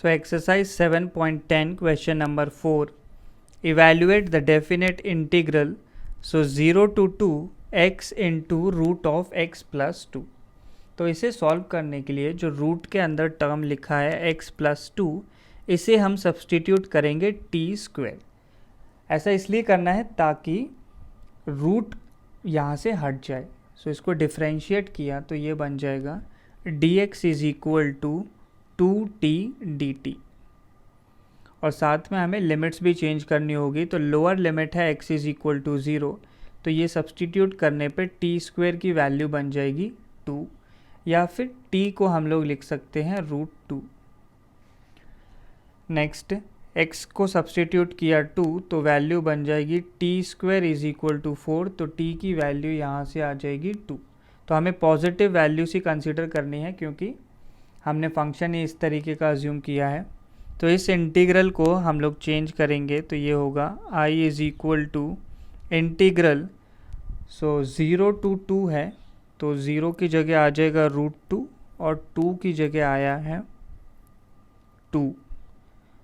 So exercise 7.10 question number 4. Evaluate the definite integral. So 0 to 2 x into root of x plus 2. तो इसे solve करने के लिए जो रूट के अंदर टर्म लिखा है x प्लस 2, इसे हम सब्सटीट्यूट करेंगे टी स्क्वायर। ऐसा इसलिए करना है ताकि रूट यहाँ से हट जाए। सो इसको डिफ्रेंशिएट किया तो ये बन जाएगा dx is equal to 2t dt। और साथ में हमें लिमिट्स भी चेंज करनी होगी। तो लोअर लिमिट है x इज इक्वल टू 0, तो ये सब्सटीट्यूट करने पे टी स्क्वायर की वैल्यू बन जाएगी 2, या फिर t को हम लोग लिख सकते हैं √2। नेक्स्ट x को सब्सटीट्यूट किया 2, तो वैल्यू बन जाएगी T square is equal to 4, तो t की वैल्यू यहाँ से आ जाएगी 2। तो हमें पॉजिटिव वैल्यूज ही कंसिडर करनी है क्योंकि हमने फंक्शन ही इस तरीके का अज्यूम किया है। तो इस इंटीग्रल को हम लोग चेंज करेंगे तो ये होगा I is equal to integral, so 0 to 2 है तो 0 की जगह आ जाएगा √2 और 2 की जगह आया है 2।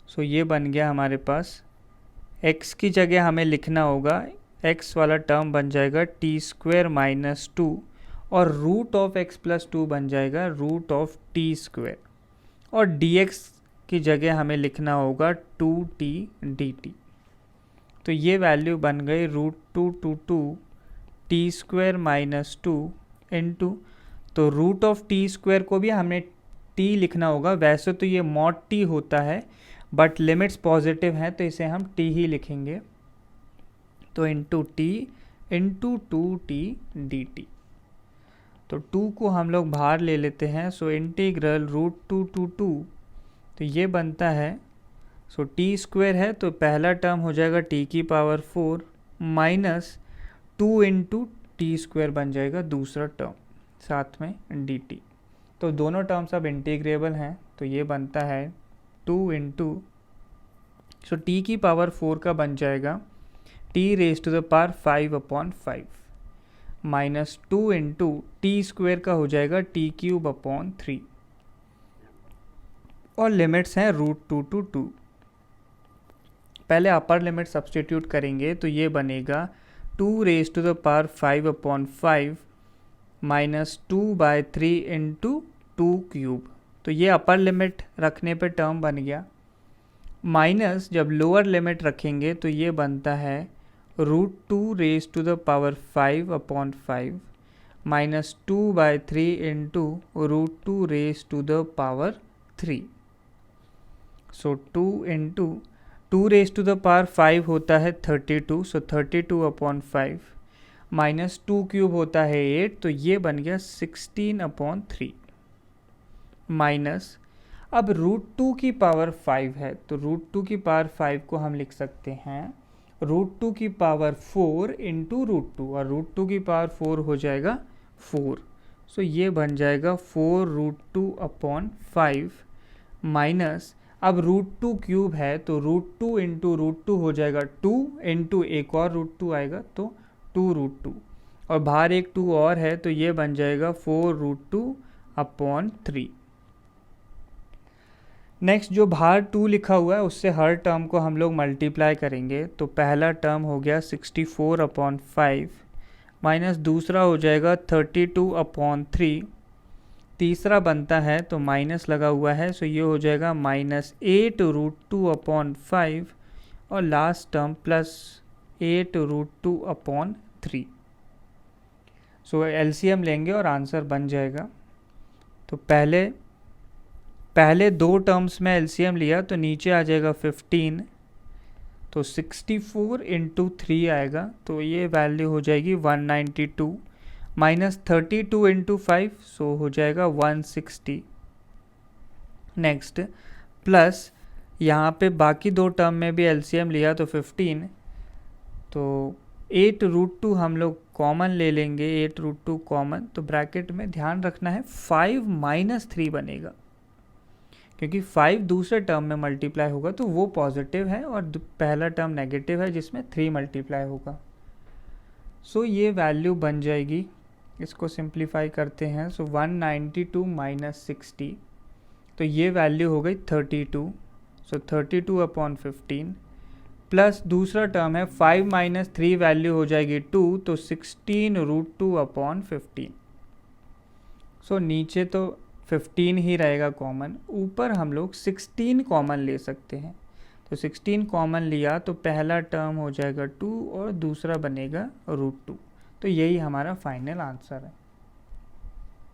सो ये बन गया हमारे पास। x की जगह हमें लिखना होगा, x वाला टर्म बन जाएगा टी स्क्वायर माइनस 2 और रूट ऑफ x प्लस 2 बन जाएगा रूट ऑफ टी स्क्वायर, और dx की जगह हमें लिखना होगा 2t dt। तो ये वैल्यू बन गई √2 to 2 T square minus 2 into, तो रूट ऑफ टी स्क्वायर को भी हमें t लिखना होगा। वैसे तो ये मॉड t होता है बट लिमिट्स पॉजिटिव हैं तो इसे हम t ही लिखेंगे। तो into T into 2t dt। तो 2 को हम लोग बाहर ले लेते हैं, सो इंटीग्रल √2 to 2, तो ये बनता है, सो टी स्क्वायर है तो पहला टर्म हो जाएगा t की power 4 minus 2 into T square बन जाएगा दूसरा टर्म, साथ में dt। तो दोनों टर्म्स अब इंटीग्रेबल हैं तो ये बनता है 2 इंटू, सो t की पावर 4 का बन जाएगा t raise to the power 5/5 minus 2 into T square का हो जाएगा t³ 3 और लिमिट्स हैं √2 to 2। पहले अपर लिमिट सब्सटीट्यूट करेंगे तो ये बनेगा 2 raise to the power 5/5 minus 2/3 into 2³। तो ये अपर लिमिट रखने पे टर्म बन गया, माइनस जब लोअर लिमिट रखेंगे तो ये बनता है √2 raise to the power 5/5 minus 2/3 into √2 raise to the power 3। So 2 into 2 raise to the power 5 होता है 32, सो 32/5 माइनस 2³ होता है 8, तो ये बन गया 16/3 माइनस, अब √2 की पावर 5 है तो √2 की पावर 5 को हम लिख सकते हैं √2 की पावर 4 इंटू √2, और √2 की पावर 4 हो जाएगा 4। सो ये बन जाएगा 4√2/5 माइनस, अब √2³ है तो √2 इंटू √2 हो जाएगा 2 इंटू एक और √2 आएगा तो 2√2, और बाहर एक 2 और है तो ये बन जाएगा 4√2/3। नेक्स्ट जो बाहर 2 लिखा हुआ है उससे हर टर्म को हम लोग मल्टीप्लाई करेंगे। तो पहला टर्म हो गया 64/5 माइनस दूसरा हो जाएगा 32/3, तीसरा बनता है तो माइनस लगा हुआ है सो ये हो जाएगा माइनस 8√2/5 और लास्ट टर्म प्लस 8√2/3। सो एलसीएम लेंगे और आंसर बन जाएगा। तो पहले दो टर्म्स में एलसीएम लिया तो नीचे आ जाएगा 15, तो 64 इंटू 3 आएगा तो ये वैल्यू हो जाएगी 192 माइनस 32 इंटू 5, सो हो जाएगा 160। नेक्स्ट प्लस यहाँ पे बाकी दो टर्म में भी एलसीएम लिया तो 15, तो 8√2 हम लोग कॉमन ले लेंगे, 8√2 कॉमन, तो ब्रैकेट में ध्यान रखना है 5 - 3 बनेगा क्योंकि 5 दूसरे टर्म में मल्टीप्लाई होगा तो वो पॉजिटिव है और पहला टर्म नेगेटिव है जिसमें 3 मल्टीप्लाई होगा। सो ये वैल्यू बन जाएगी, इसको सिंप्लीफाई करते हैं, सो 192 - 60 तो ये वैल्यू हो गई 32, सो 32 अपॉन 15 प्लस दूसरा टर्म है 5 माइनस 3 वैल्यू हो जाएगी 2, तो 16 रूट 2 अपॉन 15। सो नीचे तो 15 ही रहेगा कॉमन, ऊपर हम लोग 16 कॉमन ले सकते हैं। तो 16 कॉमन लिया तो पहला टर्म हो जाएगा 2 और दूसरा बनेगा रूट 2। तो यही हमारा फाइनल आंसर है।